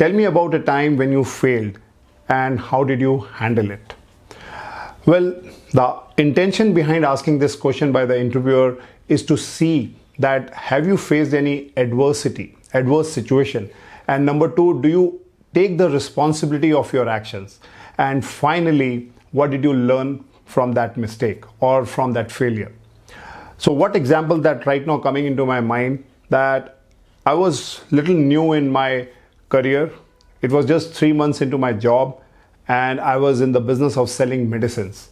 Tell me about a time when you failed and how did you handle it? Well, the intention behind asking this question by the interviewer is to see that have you faced any adverse situation, and number two, do you take the responsibility of your actions, and finally, what did you learn from that mistake or from that failure? So what example that right now coming into my mind, that I was little new in my career. It was just 3 months into my job and I was in the business of selling medicines.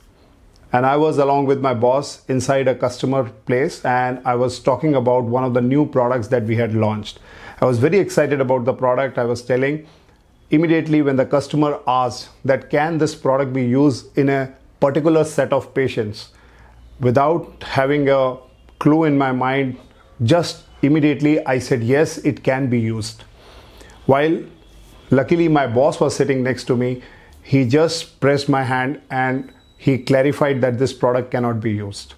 And I was along with my boss inside a customer place and I was talking about one of the new products that we had launched. I was very excited about the product. I was telling immediately when the customer asked that can this product be used in a particular set of patients, without having a clue in my mind, just immediately I said yes, it can be used. While luckily my boss was sitting next to me, he just pressed my hand and he clarified that this product cannot be used.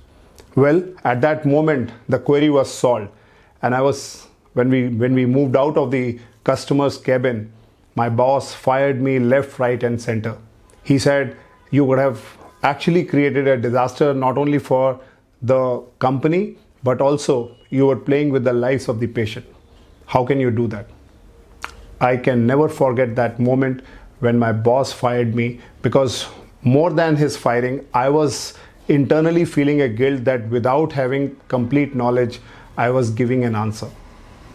Well, at that moment the query was solved, and when we moved out of the customer's cabin, my boss fired me left, right and center. He said, you would have actually created a disaster not only for the company but also you were playing with the lives of the patient. How can you do that? I can never forget that moment when my boss fired me, because more than his firing, I was internally feeling a guilt that without having complete knowledge, I was giving an answer.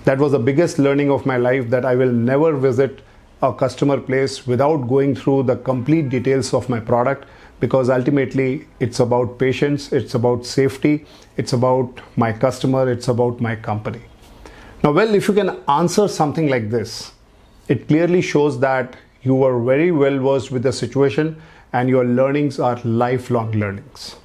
That was the biggest learning of my life, that I will never visit a customer place without going through the complete details of my product, because ultimately it's about patients, it's about safety, it's about my customer, it's about my company. Now, well, if you can answer something like this, it clearly shows that you are very well versed with the situation and your learnings are lifelong learnings.